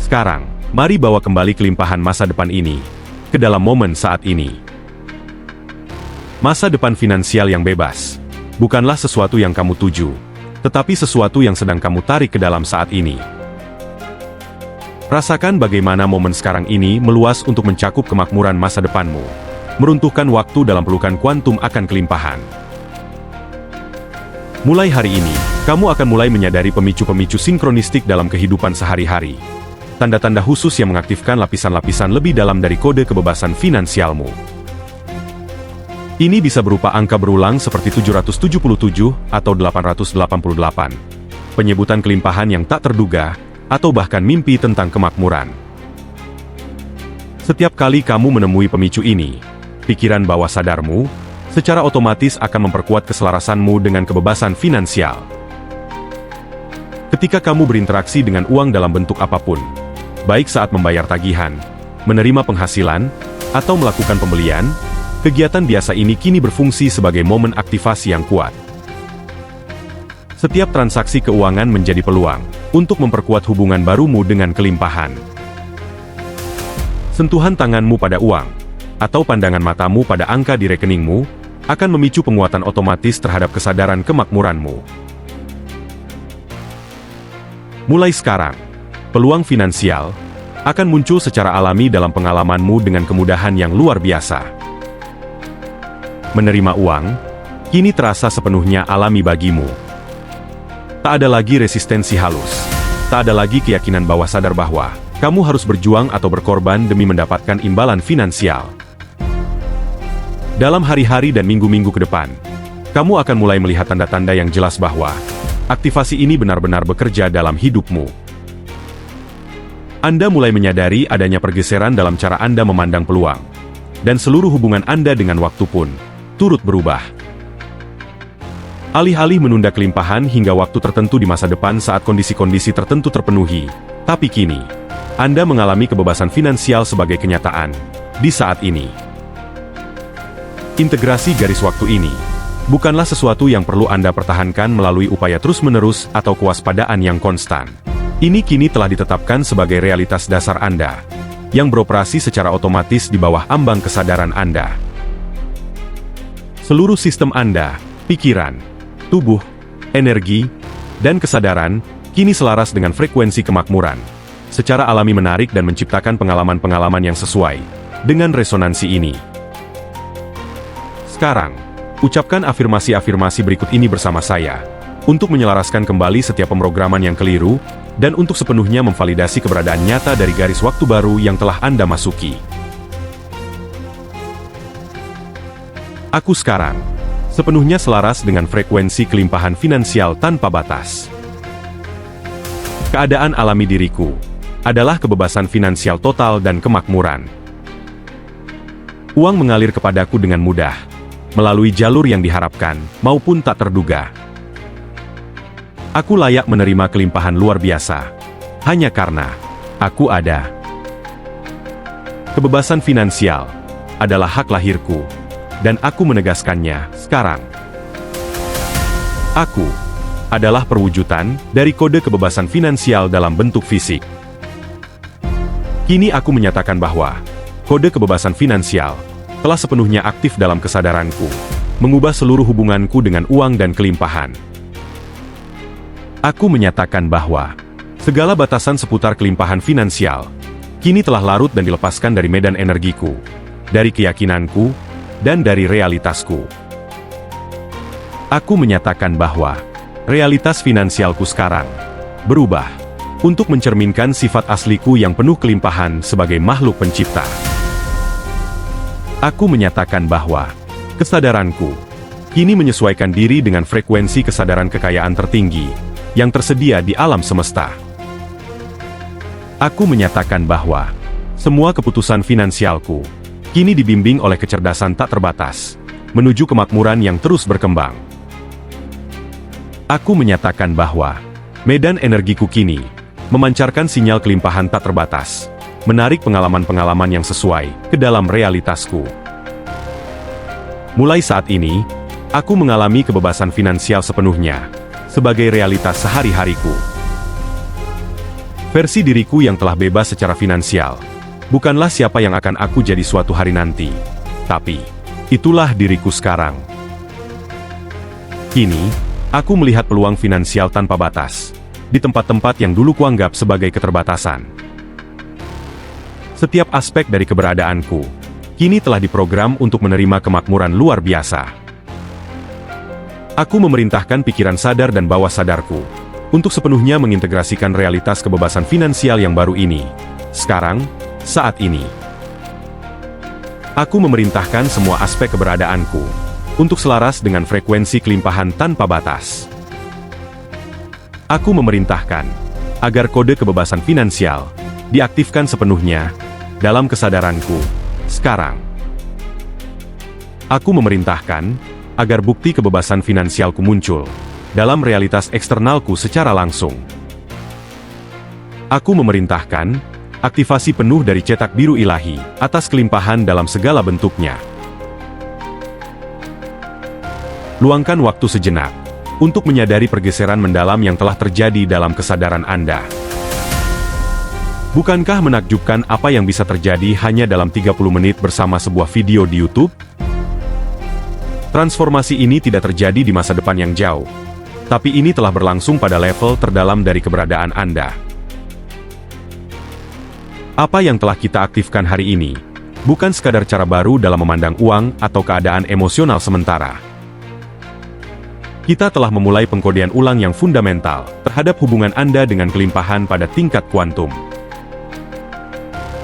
Sekarang, mari bawa kembali kelimpahan masa depan ini ke dalam momen saat ini. Masa depan finansial yang bebas bukanlah sesuatu yang kamu tuju, tetapi sesuatu yang sedang kamu tarik ke dalam saat ini. Rasakan bagaimana momen sekarang ini meluas untuk mencakup kemakmuran masa depanmu, meruntuhkan waktu dalam pelukan kuantum akan kelimpahan. Mulai hari ini, kamu akan mulai menyadari pemicu-pemicu sinkronistik dalam kehidupan sehari-hari. Tanda-tanda khusus yang mengaktifkan lapisan-lapisan lebih dalam dari kode kebebasan finansialmu. Ini bisa berupa angka berulang seperti 777 atau 888, penyebutan kelimpahan yang tak terduga, atau bahkan mimpi tentang kemakmuran. Setiap kali kamu menemui pemicu ini, pikiran bawah sadarmu secara otomatis akan memperkuat keselarasanmu dengan kebebasan finansial. Ketika kamu berinteraksi dengan uang dalam bentuk apapun, baik saat membayar tagihan, menerima penghasilan, atau melakukan pembelian, kegiatan biasa ini kini berfungsi sebagai momen aktivasi yang kuat. Setiap transaksi keuangan menjadi peluang untuk memperkuat hubungan barumu dengan kelimpahan. Sentuhan tanganmu pada uang, atau pandangan matamu pada angka di rekeningmu, akan memicu penguatan otomatis terhadap kesadaran kemakmuranmu. Mulai sekarang, peluang finansial akan muncul secara alami dalam pengalamanmu dengan kemudahan yang luar biasa. Menerima uang kini terasa sepenuhnya alami bagimu. Tak ada lagi resistensi halus. Tak ada lagi keyakinan bawah sadar bahwa kamu harus berjuang atau berkorban demi mendapatkan imbalan finansial. Dalam hari-hari dan minggu-minggu ke depan, kamu akan mulai melihat tanda-tanda yang jelas bahwa aktivasi ini benar-benar bekerja dalam hidupmu. Anda mulai menyadari adanya pergeseran dalam cara Anda memandang peluang, dan seluruh hubungan Anda dengan waktu pun turut berubah. Alih-alih menunda kelimpahan hingga waktu tertentu di masa depan saat kondisi-kondisi tertentu terpenuhi, tapi kini, Anda mengalami kebebasan finansial sebagai kenyataan di saat ini. Integrasi garis waktu ini bukanlah sesuatu yang perlu Anda pertahankan melalui upaya terus-menerus atau kewaspadaan yang konstan. Ini kini telah ditetapkan sebagai realitas dasar Anda, yang beroperasi secara otomatis di bawah ambang kesadaran Anda. Seluruh sistem Anda, pikiran, tubuh, energi, dan kesadaran, kini selaras dengan frekuensi kemakmuran. Secara alami menarik dan menciptakan pengalaman-pengalaman yang sesuai dengan resonansi ini. Sekarang, ucapkan afirmasi-afirmasi berikut ini bersama saya, untuk menyelaraskan kembali setiap pemrograman yang keliru, dan untuk sepenuhnya memvalidasi keberadaan nyata dari garis waktu baru yang telah Anda masuki. Aku sekarang sepenuhnya selaras dengan frekuensi kelimpahan finansial tanpa batas. Keadaan alami diriku adalah kebebasan finansial total dan kemakmuran. Uang mengalir kepadaku dengan mudah, melalui jalur yang diharapkan maupun tak terduga. Aku layak menerima kelimpahan luar biasa, hanya karena aku ada. Kebebasan finansial adalah hak lahirku, dan aku menegaskannya sekarang. Aku adalah perwujudan dari kode kebebasan finansial dalam bentuk fisik. Kini aku menyatakan bahwa kode kebebasan finansial telah sepenuhnya aktif dalam kesadaranku, mengubah seluruh hubunganku dengan uang dan kelimpahan. Aku menyatakan bahwa segala batasan seputar kelimpahan finansial kini telah larut dan dilepaskan dari medan energiku, dari keyakinanku, dan dari realitasku. Aku menyatakan bahwa realitas finansialku sekarang berubah untuk mencerminkan sifat asliku yang penuh kelimpahan sebagai makhluk pencipta. Aku menyatakan bahwa kesadaranku kini menyesuaikan diri dengan frekuensi kesadaran kekayaan tertinggi yang tersedia di alam semesta. Aku menyatakan bahwa semua keputusan finansialku kini dibimbing oleh kecerdasan tak terbatas, menuju kemakmuran yang terus berkembang. Aku menyatakan bahwa medan energiku kini memancarkan sinyal kelimpahan tak terbatas, menarik pengalaman-pengalaman yang sesuai ke dalam realitasku. Mulai saat ini, aku mengalami kebebasan finansial sepenuhnya, sebagai realitas sehari-hariku. Versi diriku yang telah bebas secara finansial bukanlah siapa yang akan aku jadi suatu hari nanti, tapi itulah diriku sekarang. Kini, aku melihat peluang finansial tanpa batas di tempat-tempat yang dulu kuanggap sebagai keterbatasan. Setiap aspek dari keberadaanku kini telah diprogram untuk menerima kemakmuran luar biasa. Aku memerintahkan pikiran sadar dan bawah sadarku untuk sepenuhnya mengintegrasikan realitas kebebasan finansial yang baru ini, sekarang, saat ini. Aku memerintahkan semua aspek keberadaanku untuk selaras dengan frekuensi kelimpahan tanpa batas. Aku memerintahkan agar kode kebebasan finansial diaktifkan sepenuhnya dalam kesadaranku, sekarang. Aku memerintahkan agar bukti kebebasan finansialku muncul dalam realitas eksternalku secara langsung. Aku memerintahkan aktivasi penuh dari cetak biru ilahi atas kelimpahan dalam segala bentuknya. Luangkan waktu sejenak untuk menyadari pergeseran mendalam yang telah terjadi dalam kesadaran Anda. Bukankah menakjubkan apa yang bisa terjadi hanya dalam 30 menit bersama sebuah video di YouTube? Transformasi ini tidak terjadi di masa depan yang jauh, tapi ini telah berlangsung pada level terdalam dari keberadaan Anda. Apa yang telah kita aktifkan hari ini, bukan sekadar cara baru dalam memandang uang atau keadaan emosional sementara. Kita telah memulai pengkodean ulang yang fundamental terhadap hubungan Anda dengan kelimpahan pada tingkat kuantum.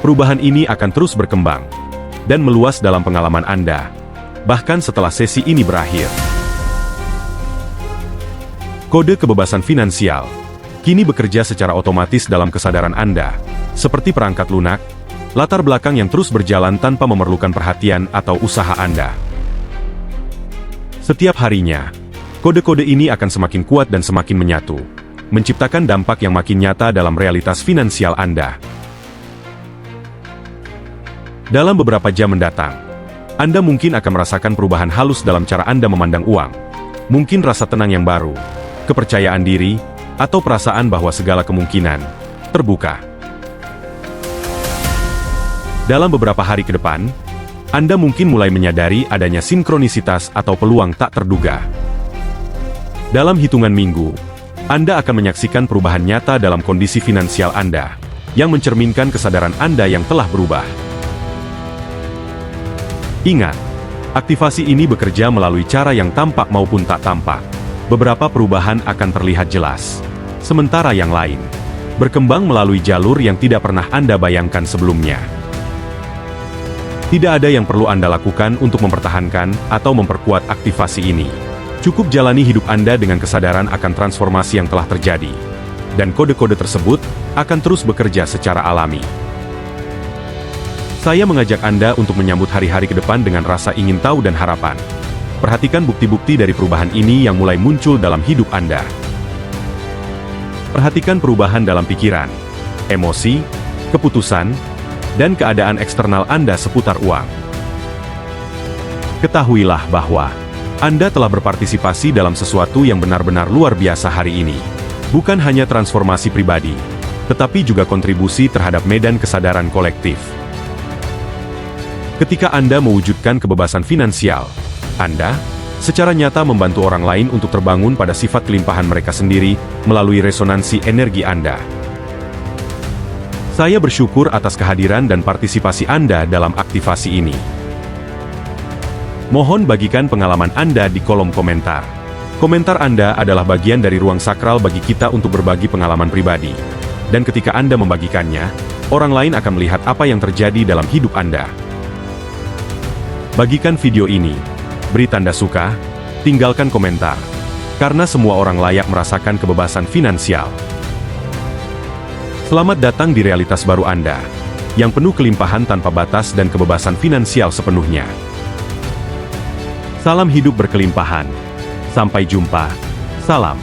Perubahan ini akan terus berkembang dan meluas dalam pengalaman Anda, bahkan setelah sesi ini berakhir. Kode kebebasan finansial kini bekerja secara otomatis dalam kesadaran Anda, seperti perangkat lunak, latar belakang yang terus berjalan tanpa memerlukan perhatian atau usaha Anda. Setiap harinya, Kode-kode ini akan semakin kuat dan semakin menyatu, menciptakan dampak yang makin nyata dalam realitas finansial Anda. Dalam beberapa jam mendatang, Anda mungkin akan merasakan perubahan halus dalam cara Anda memandang uang. Mungkin rasa tenang yang baru, kepercayaan diri, atau perasaan bahwa segala kemungkinan terbuka. Dalam beberapa hari ke depan, Anda mungkin mulai menyadari adanya sinkronisitas atau peluang tak terduga. Dalam hitungan minggu, Anda akan menyaksikan perubahan nyata dalam kondisi finansial Anda, yang mencerminkan kesadaran Anda yang telah berubah. Ingat, aktivasi ini bekerja melalui cara yang tampak maupun tak tampak. Beberapa perubahan akan terlihat jelas, sementara yang lain berkembang melalui jalur yang tidak pernah Anda bayangkan sebelumnya. Tidak ada yang perlu Anda lakukan untuk mempertahankan atau memperkuat aktivasi ini. Cukup jalani hidup Anda dengan kesadaran akan transformasi yang telah terjadi, dan kode-kode tersebut akan terus bekerja secara alami. Saya mengajak Anda untuk menyambut hari-hari ke depan dengan rasa ingin tahu dan harapan. Perhatikan bukti-bukti dari perubahan ini yang mulai muncul dalam hidup Anda. Perhatikan perubahan dalam pikiran, emosi, keputusan, dan keadaan eksternal Anda seputar uang. Ketahuilah bahwa Anda telah berpartisipasi dalam sesuatu yang benar-benar luar biasa hari ini. Bukan hanya transformasi pribadi, tetapi juga kontribusi terhadap medan kesadaran kolektif. Ketika Anda mewujudkan kebebasan finansial, Anda secara nyata membantu orang lain untuk terbangun pada sifat kelimpahan mereka sendiri melalui resonansi energi Anda. Saya bersyukur atas kehadiran dan partisipasi Anda dalam aktivasi ini. Mohon bagikan pengalaman Anda di kolom komentar. Komentar Anda adalah bagian dari ruang sakral bagi kita untuk berbagi pengalaman pribadi. Dan ketika Anda membagikannya, orang lain akan melihat apa yang terjadi dalam hidup Anda. Bagikan video ini, beri tanda suka, tinggalkan komentar. Karena semua orang layak merasakan kebebasan finansial. Selamat datang di realitas baru Anda, yang penuh kelimpahan tanpa batas dan kebebasan finansial sepenuhnya. Salam hidup berkelimpahan. Sampai jumpa. Salam.